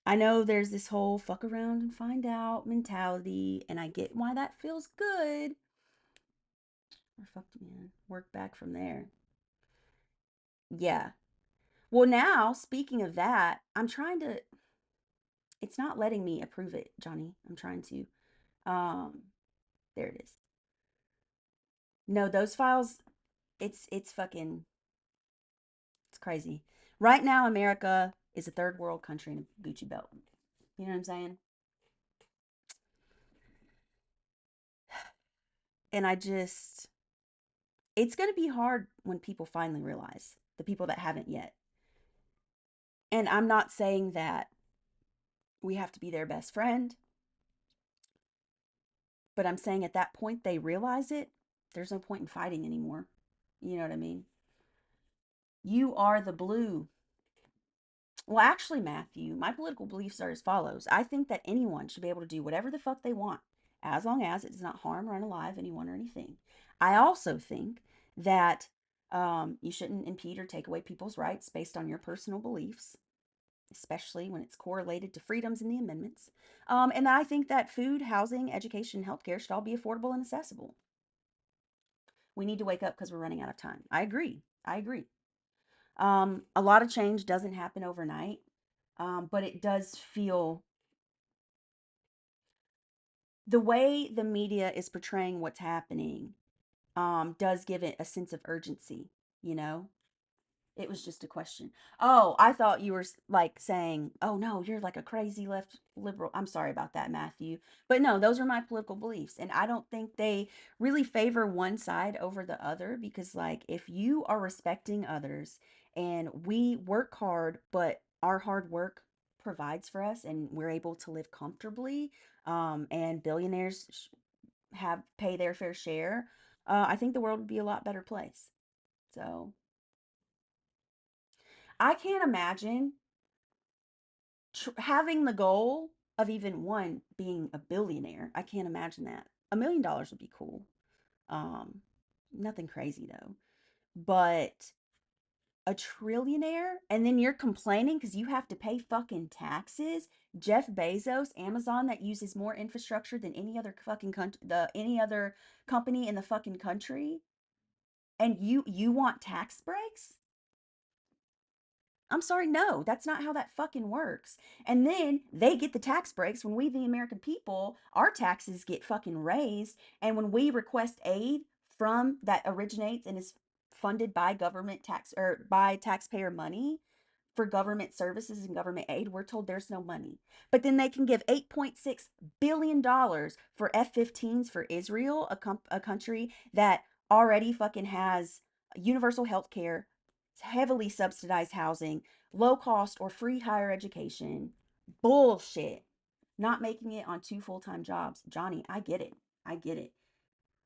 I know there's this whole fuck around and find out mentality, and I get why that feels good. Or fucked man. Work back from there. Yeah. Well, now, speaking of that, I'm trying to. It's not letting me approve it, Johnny. I'm trying to. Um, there it is. No, those files. It's fucking. It's crazy. Right now, America is a third world country in a Gucci belt. You know what I'm saying? And I just. It's gonna be hard when people finally realize the people that haven't yet. And I'm not saying that we have to be their best friend, but I'm saying at that point they realize it. There's no point in fighting anymore. You know what I mean? You are the blue. Well, actually, Matthew, my political beliefs are as follows. I think that anyone should be able to do whatever the fuck they want, as long as it does not harm or unalive anyone or anything. I also think that you shouldn't impede or take away people's rights based on your personal beliefs, especially when it's correlated to freedoms in the amendments. And I think that food, housing, education, and healthcare should all be affordable and accessible. We need to wake up because we're running out of time. I agree. I agree. A lot of change doesn't happen overnight, but it does feel The way the media is portraying what's happening does give it a sense of urgency, you know? It was just a question. Oh, I thought you were like saying, "Oh no, you're like a crazy left liberal." I'm sorry about that, Matthew. But no, those are my political beliefs, and I don't think they really favor one side over the other because like if you are respecting others and we work hard, but our hard work provides for us and we're able to live comfortably, and billionaires have pay their fair share, I think the world would be a lot better place. So, I can't imagine having the goal of even one being a billionaire. I can't imagine that. $1 million would be cool. Um, Nothing crazy though. But a trillionaire, and then you're complaining because you have to pay fucking taxes. Jeff Bezos, Amazon, that uses more infrastructure than any other fucking country, any other company in the fucking country, and you want tax breaks? I'm sorry, no, that's not how that fucking works. And then they get the tax breaks when we, the American people, our taxes get fucking raised. And when we request aid from that originates and is funded by government tax or by taxpayer money for government services and government aid, we're told there's no money. But then they can give $8.6 billion for F-15s for Israel, a country that already fucking has universal health care, heavily subsidized housing, low cost or free higher education. Bullshit. Not making it on two full-time jobs. Johnny, I get it. I get it.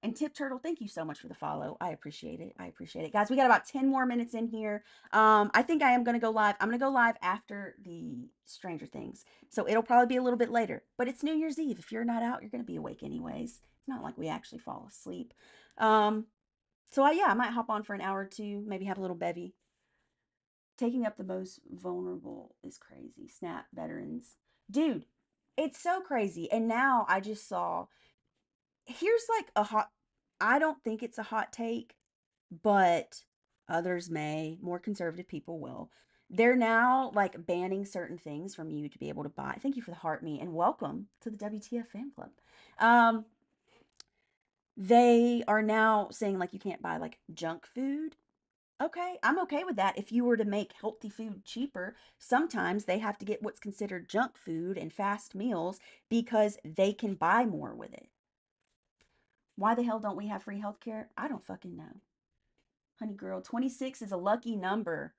And Tip Turtle, thank you so much for the follow. I appreciate it. I appreciate it. Guys, we got about 10 more minutes in here. I think I am going to go live. I'm going to go live after the Stranger Things. So it'll probably be a little bit later. But it's New Year's Eve. If you're not out, you're going to be awake anyways. It's not like we actually fall asleep. Um, yeah, I might hop on for an hour or two, maybe have a little bevy. Taking up the most vulnerable is crazy. Snap veterans. Dude, it's so crazy. And now I just saw, here's like a hot, I don't think it's a hot take, but others may, more conservative people will. They're now like banning certain things from you to be able to buy. Thank you for the heart me and welcome to the WTF fan club. Um, they are now saying like you can't buy like junk food. Okay, I'm okay with that. If you were to make healthy food cheaper, sometimes they have to get what's considered junk food and fast meals because they can buy more with it. Why the hell don't we have free healthcare? I don't fucking know. Honey girl, 26 is a lucky number.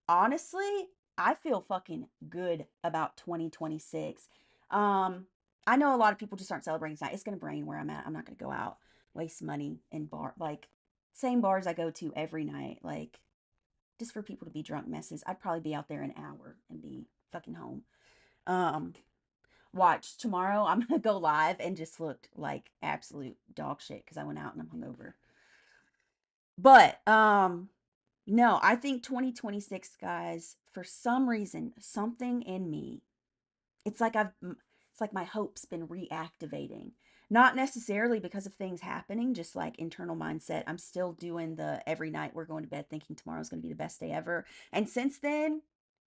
Honestly, I feel fucking good about 2026. Um, I know a lot of people just aren't celebrating tonight. It's gonna brain where I'm at. I'm not gonna go out, waste money in bar like same bars I go to every night. Like just for people to be drunk messes. I'd probably be out there an hour and be fucking home. Um, Watch tomorrow. I'm gonna go live and just look like absolute dog shit because I went out and I'm hungover. But no, I think 2026, guys. For some reason, something in me, it's like it's like my hope's been reactivating. Not necessarily because of things happening, just like internal mindset. I'm still doing the every night we're going to bed thinking tomorrow's going to be the best day ever. And since then,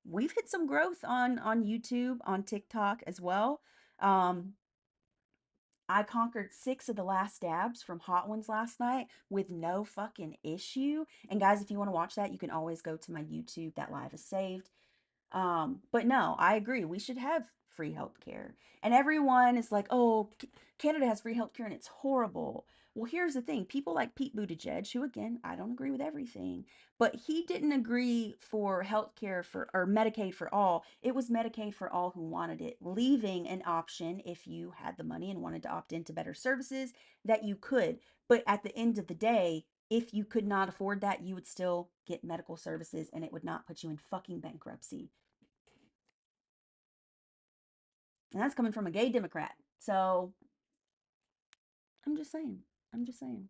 we've hit some growth on YouTube, on TikTok as well. Um, I conquered 6 of the last dabs from Hot Ones last night with no fucking issue. And guys, if you want to watch that, you can always go to my YouTube. That live is saved. But no, I agree. We should have free healthcare. And everyone is like, oh, Canada has free healthcare and it's horrible. Well, here's the thing. People like Pete Buttigieg, who again, I don't agree with everything, but he didn't agree for healthcare for or Medicaid for all. It was Medicaid for all who wanted it, leaving an option if you had the money and wanted to opt into better services that you could. But at the end of the day, if you could not afford that, you would still get medical services and it would not put you in fucking bankruptcy. And that's coming from a gay Democrat. So I'm just saying. I'm just saying.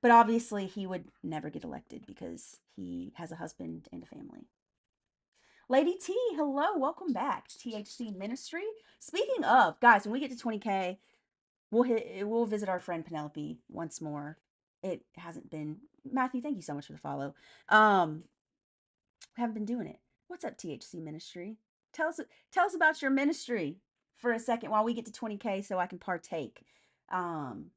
But obviously, he would never get elected because he has a husband and a family. Lady T, hello, welcome back to THC Ministry. Speaking of, guys, when we get to 20K, we'll visit our friend Penelope once more. It hasn't been Matthew, thank you so much for the follow. Um, haven't been doing it. What's up, THC Ministry? Tell us tell us about your ministry. for a second while we get to 20K so I can partake. Um,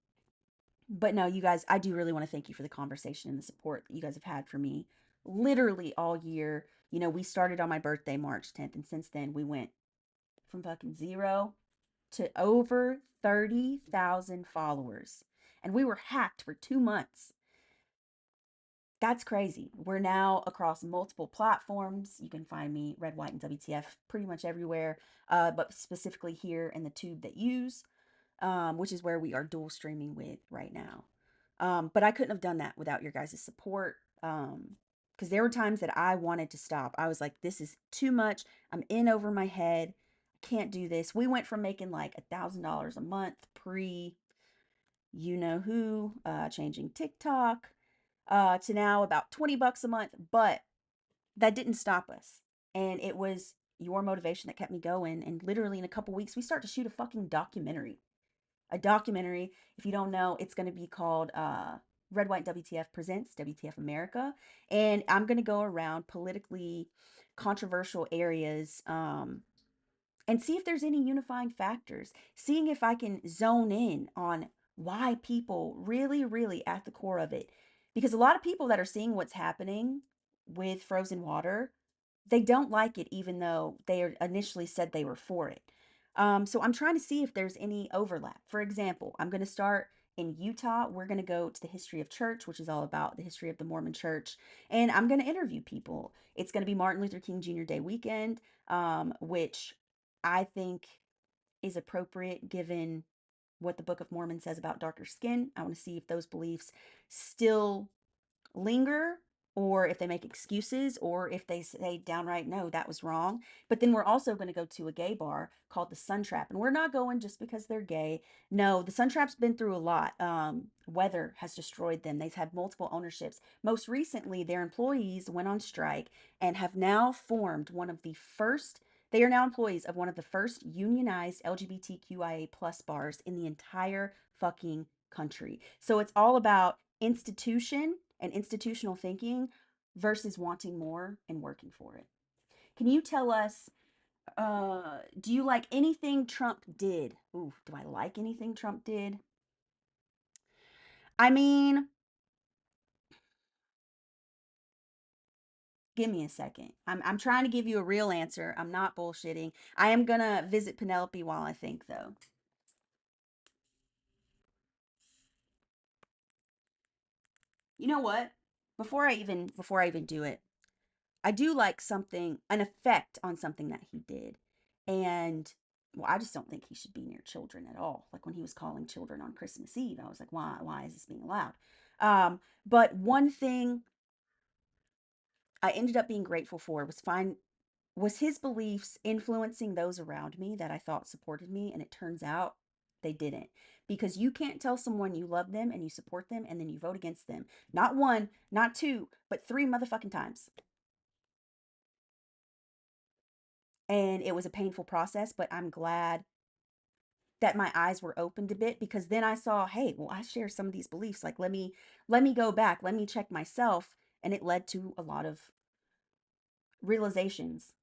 but no, you guys, I do really want to thank you for the conversation and the support that you guys have had for me literally all year. You know, we started on my birthday, March 10th, and since then we went from fucking zero to over 30,000 followers. And we were hacked for 2 months. That's crazy. We're now across multiple platforms. You can find me, Red, White, and WTF, pretty much everywhere, but specifically here in the tube that use, which is where we are dual streaming with right now. But I couldn't have done that without your guys' support. Because there were times that I wanted to stop. I was like, this is too much. I'm in over my head. I can't do this. We went from making like $1,000 a month pre you know who, changing TikTok, to now about 20 bucks a month. But that didn't stop us. And it was your motivation that kept me going. And literally in a couple weeks, we start to shoot a fucking documentary. A documentary. If you don't know, it's going to be called Red, White, WTF Presents WTF America. And I'm going to go around politically controversial areas, and see if there's any unifying factors, seeing if I can zone in on why people really, really at the core of it. Because a lot of people that are seeing what's happening with frozen water, they don't like it, even though they initially said they were for it. So I'm trying to see if there's any overlap. For example, I'm going to start in Utah. We're going to go to the history of church, which is all about the history of the Mormon church. And I'm going to interview people. It's going to be Martin Luther King Jr. Day weekend, which I think is appropriate given what the Book of Mormon says about darker skin. I want to see if those beliefs still linger, or if they make excuses, or if they say downright no, that was wrong. But then we're also going to go to a gay bar called the Sun Trap, and we're not going just because they're gay. No, the Sun Trap's been through a lot. Weather has destroyed them. They've had multiple ownerships. Most recently, their employees went on strike and have now formed one of the first they are now employees of one of the first unionized LGBTQIA plus bars in the entire fucking country. So it's all about institution and institutional thinking versus wanting more and working for it. Can you tell us, do you like anything Trump did? Ooh, do I like anything Trump did? I mean, give me a second. I'm trying to give you a real answer. I'm not bullshitting. I am gonna visit Penelope while I think though. You know what? Before I even do it, I do like something, an effect on something that he did. And well, I just don't think he should be near children at all. Like when he was calling children on Christmas Eve, I was like, why is this being allowed? But one thing I ended up being grateful for was his beliefs influencing those around me that I thought supported me, and it turns out they didn't. Because you can't tell someone you love them and you support them and then you vote against them. Not one, not two, but three motherfucking times. And it was a painful process, but I'm glad that my eyes were opened a bit, because then I saw, hey, well, I share some of these beliefs. Like let me go back, let me check myself, and it led to a lot of realizations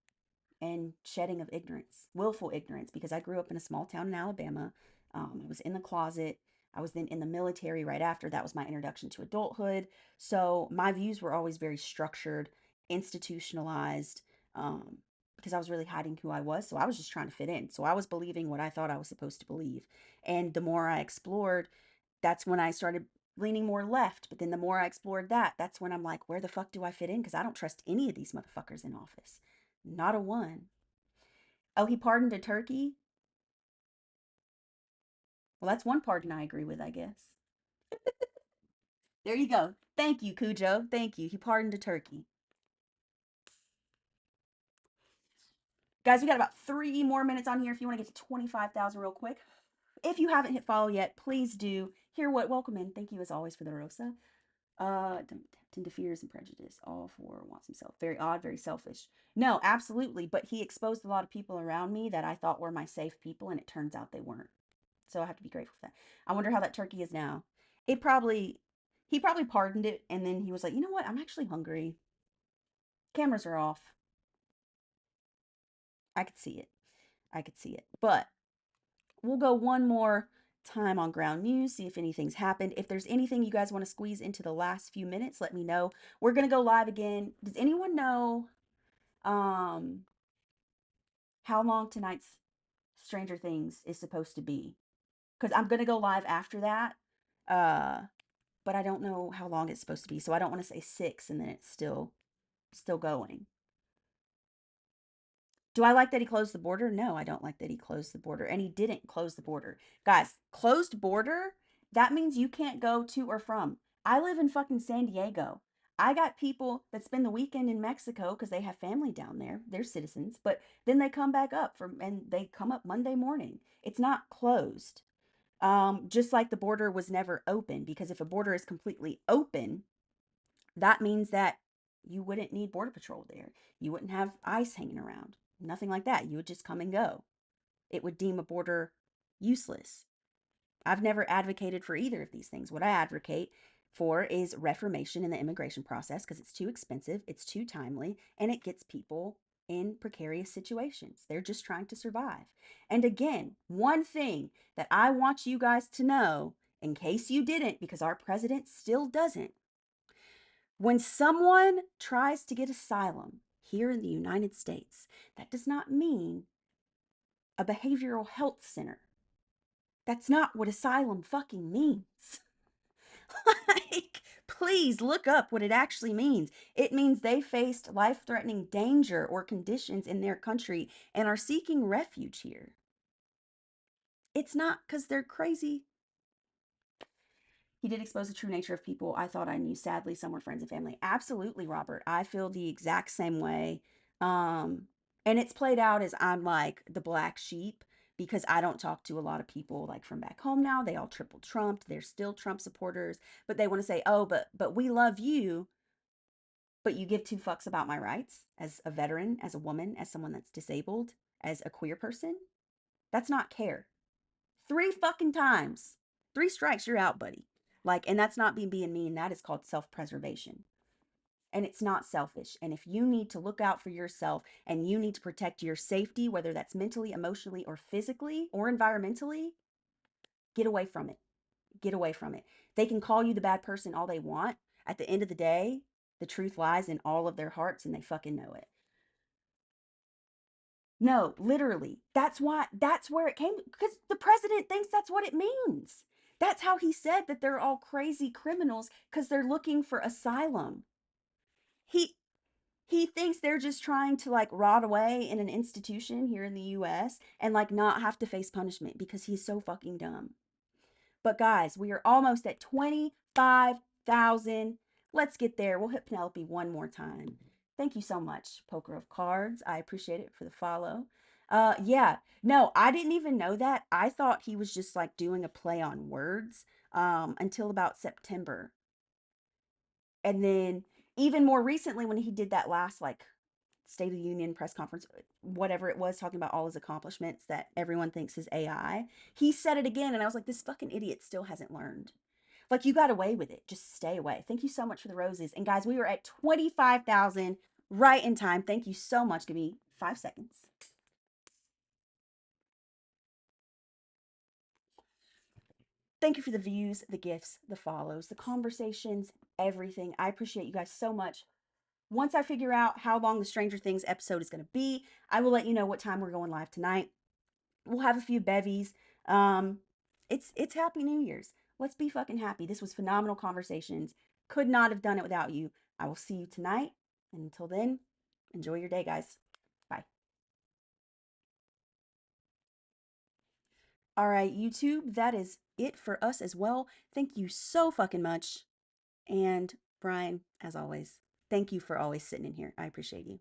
and shedding of ignorance, willful ignorance, because I grew up in a small town in Alabama. I was in the closet. I was then in the military right after. That was my introduction to adulthood. So my views were always very structured, institutionalized, because I was really hiding who I was. So I was just trying to fit in. So I was believing what I thought I was supposed to believe. And the more I explored, that's when I started leaning more left. But then the more I explored that, that's when I'm like, where the fuck do I fit in? Because I don't trust any of these motherfuckers in office. Not a one. Oh, he pardoned a turkey? Well, that's one pardon I agree with, I guess. There you go. Thank you, Cujo. Thank you. He pardoned a turkey. Guys, we got about 3 more minutes on here if you want to get to 25,000 real quick. If you haven't hit follow yet, please do. Hear what? Welcome in. Thank you as always for the Rosa. Tend fears and prejudice. All for wants himself. Very odd, very selfish. No, absolutely. But he exposed a lot of people around me that I thought were my safe people, and it turns out they weren't. So I have to be grateful for that. I wonder how that turkey is now. It probably, he probably pardoned it, and then he was like, you know what? I'm actually hungry. Cameras are off. I could see it. I could see it. But we'll go one more time on ground news, see if anything's happened. If there's anything you guys want to squeeze into the last few minutes, let me know. We're gonna go live again. Does anyone know um how long tonight's Stranger Things is supposed to be? Because I'm gonna go live after that. Uh, but I don't know how long it's supposed to be, so I don't want to say 6 and then it's still going. Do I like that he closed the border? No, I don't like that he closed the border. And he didn't close the border. Guys, closed border, that means you can't go to or from. I live in fucking San Diego. I got people that spend the weekend in Mexico because they have family down there. They're citizens, but then they come back up from and they come up Monday morning. It's not closed. Just like the border was never open, because if a border is completely open, that means that you wouldn't need border patrol there. You wouldn't have ICE hanging around. Nothing like that. You would just come and go. It would deem a border useless. I've never advocated for either of these things. What I advocate for is reformation in the immigration process because it's too expensive, it's too timely, and it gets people in precarious situations. They're just trying to survive. And again, one thing that I want you guys to know, in case you didn't, because our president still doesn't, when someone tries to get asylum here in the United States, that does not mean a behavioral health center. That's not what asylum fucking means. Like, please look up what it actually means. It means they faced life threatening danger or conditions in their country and are seeking refuge here. It's not because they're crazy. He did expose the true nature of people I thought I knew. Sadly, some were friends and family. Absolutely, Robert. I feel the exact same way. Um, and it's played out as I'm like the black sheep because I don't talk to a lot of people like from back home now. They all triple trumped. They're still Trump supporters, but they want to say, "Oh, but we love you, but you give two fucks about my rights as a veteran, as a woman, as someone that's disabled, as a queer person." That's not care. Three fucking times. Three strikes, you're out, buddy. Like, and that's not being mean. That is called self-preservation. And it's not selfish. And if you need to look out for yourself and you need to protect your safety, whether that's mentally, emotionally, or physically, or environmentally, get away from it. Get away from it. They can call you the bad person all they want. At the end of the day, the truth lies in all of their hearts and they fucking know it. No, literally. That's where it came because the president thinks that's what it means. That's how he said that they're all crazy criminals because they're looking for asylum. He he thinks they're just trying to like rot away in an institution here in the US and like not have to face punishment because he's so fucking dumb. But guys, we are almost at 25,000. Let's get there. We'll hit Penelope one more time. Thank you so much, Poker of Cards. I appreciate it for the follow. Yeah, no, I didn't even know that. I thought he was just like doing a play on words until about September. And then even more recently when he did that last like State of the Union press conference, whatever it was, talking about all his accomplishments that everyone thinks is AI, he said it again. And I was like, this fucking idiot still hasn't learned. Like, you got away with it. Just stay away. Thank you so much for the roses. And guys, we are at 25,000 right in time. Thank you so much. Give me 5 seconds. Thank you for the views, the gifts, the follows, the conversations, everything. I appreciate you guys so much. Once I figure out how long the Stranger Things episode is going to be, I will let you know what time we're going live tonight. We'll have a few bevies. Um, it's Happy New Year's. Let's be fucking happy. This was phenomenal conversations. Could not have done it without you. I will see you tonight. And until then, enjoy your day, guys. Bye. All right, YouTube, that is it for us as well. Thank you so fucking much. And Brian, as always, thank you for always sitting in here. I appreciate you.